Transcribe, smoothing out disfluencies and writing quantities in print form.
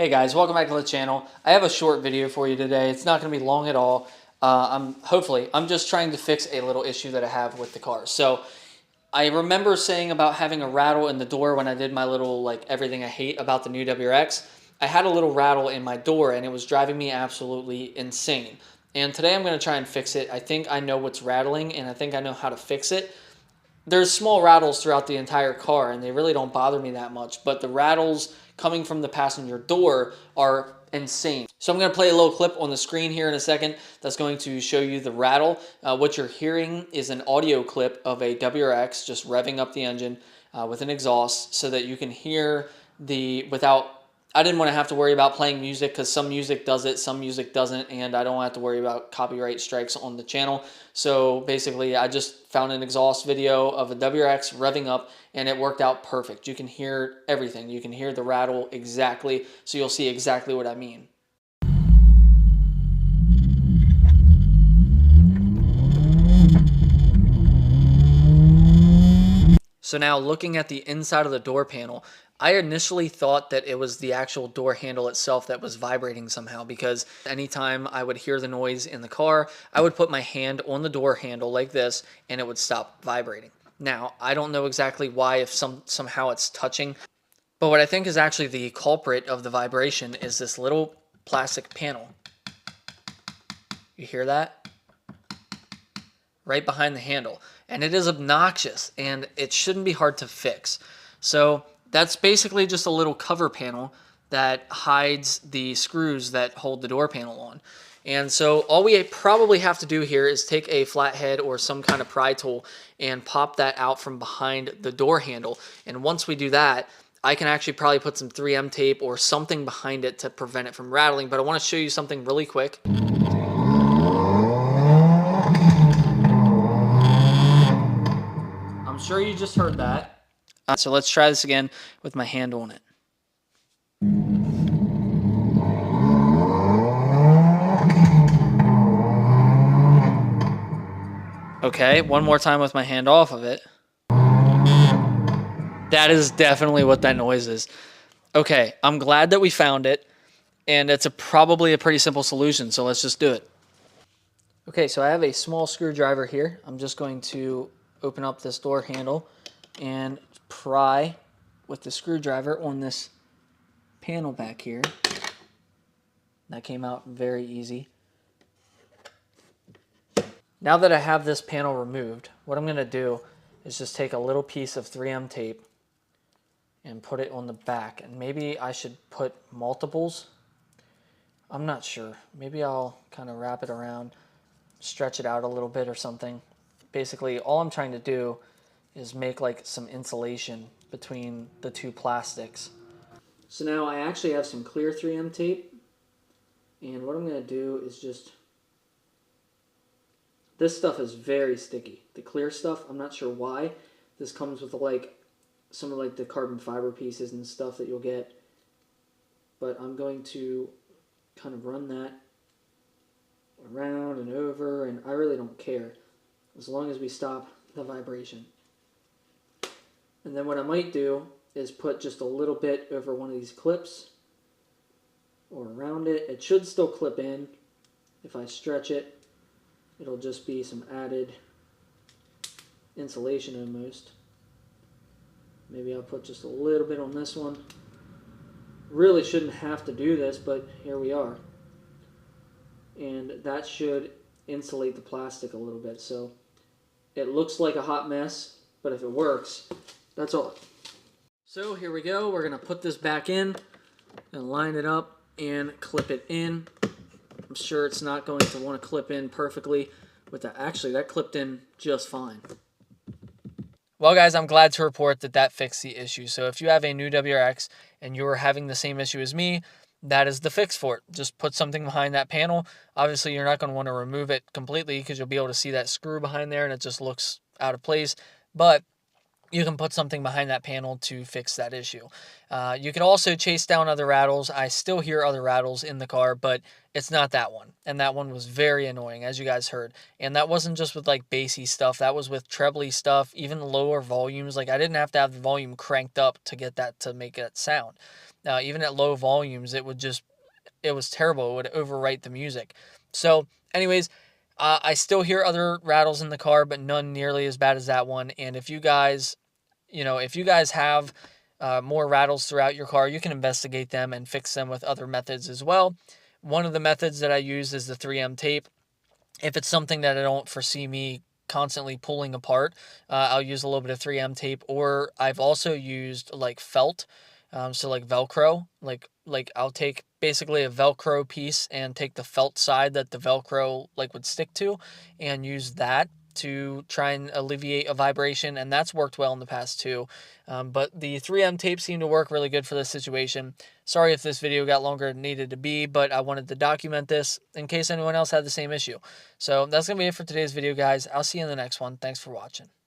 Hey guys, welcome back to the channel. I have a short video for you today. It's not going to be long at all. I'm just trying to fix a little issue that I have with the car. So I remember saying about having a rattle in the door when I did my little like everything I hate about the new WRX. I had a little rattle in my door and it was driving me absolutely insane. And today I'm going to try and fix it. I think I know what's rattling and I think I know how to fix it. There's small rattles throughout the entire car and they really don't bother me that much, but the rattles coming from the passenger door are insane. So I'm going to play a little clip on the screen here in a second that's going to show you the rattle. What you're hearing is an audio clip of a WRX just revving up the engine with an exhaust so that you can hear I didn't want to have to worry about playing music because some music does it, some music doesn't, and I don't have to worry about copyright strikes on the channel. So basically, I just found an exhaust video of a WRX revving up, and it worked out perfect. You can hear everything. You can hear the rattle exactly, so you'll see exactly what I mean. So now looking at the inside of the door panel, I initially thought that it was the actual door handle itself that was vibrating somehow, because anytime I would hear the noise in the car, I would put my hand on the door handle like this and it would stop vibrating. Now, I don't know exactly why, if somehow it's touching, but what I think is actually the culprit of the vibration is this little plastic panel. You hear that? Right behind the handle, and it is obnoxious and it shouldn't be hard to fix. So that's basically just a little cover panel that hides the screws that hold the door panel on. And so all we probably have to do here is take a flathead or some kind of pry tool and pop that out from behind the door handle. And once we do that, I can actually probably put some 3M tape or something behind it to prevent it from rattling. But I want to show you something really quick. I'm sure you just heard that. So let's try this again with my hand on it. Okay, one more time with my hand off of it. That is definitely what that noise is. Okay, I'm glad that we found it, and it's probably a pretty simple solution, so let's just do it. Okay, so I have a small screwdriver here. I'm just going to open up this door handle and pry with the screwdriver on this panel back here. That came out very easy. Now that I have this panel removed, what I'm going to do is just take a little piece of 3M tape and put it on the back. And maybe I should put multiples. I'm not sure. Maybe I'll kind of wrap it around, stretch it out a little bit or something. Basically, all I'm trying to do is make like some insulation between the two plastics. So now I actually have some clear 3M tape, and what I'm going to do is just, this stuff is very sticky. The clear stuff, I'm not sure why. This comes with like some of like the carbon fiber pieces and stuff that you'll get, but I'm going to kind of run that around and over, and I really don't care as long as we stop the vibration. And then what I might do is put just a little bit over one of these clips or around it. It should still clip in. If I stretch it, it'll just be some added insulation almost. Maybe I'll put just a little bit on this one. Really shouldn't have to do this, but here we are. And that should insulate the plastic a little bit. So it looks like a hot mess, but if it works, that's all. So here we go. We're going to put this back in and line it up and clip it in. I'm sure it's not going to want to clip in perfectly with that. Actually, that clipped in just fine. Well, guys, I'm glad to report that that fixed the issue. So if you have a new WRX and you're having the same issue as me, that is the fix for it. Just put something behind that panel. Obviously, you're not going to want to remove it completely because you'll be able to see that screw behind there and it just looks out of place. But you can put something behind that panel to fix that issue. You can also chase down other rattles. I still hear other rattles in the car, but it's not that one. And that one was very annoying, as you guys heard. And that wasn't just with like bassy stuff, that was with trebly stuff, even lower volumes. Like I didn't have to have the volume cranked up to get that to make that sound. Even at low volumes, it was terrible. It would overwrite the music. So, anyways, I still hear other rattles in the car, but none nearly as bad as that one. And if you guys, if you guys have more rattles throughout your car, you can investigate them and fix them with other methods as well. One of the methods that I use is the 3M tape. If it's something that I don't foresee me constantly pulling apart, I'll use a little bit of 3M tape, or I've also used like felt, so like Velcro, like I'll take basically a Velcro piece and take the felt side that the Velcro like would stick to, and use that to try and alleviate a vibration, and that's worked well in the past too. But the 3M tape seemed to work really good for this situation. Sorry if this video got longer than it needed to be, but I wanted to document this in case anyone else had the same issue. So that's going to be it for today's video, guys. I'll see you in the next one. Thanks for watching.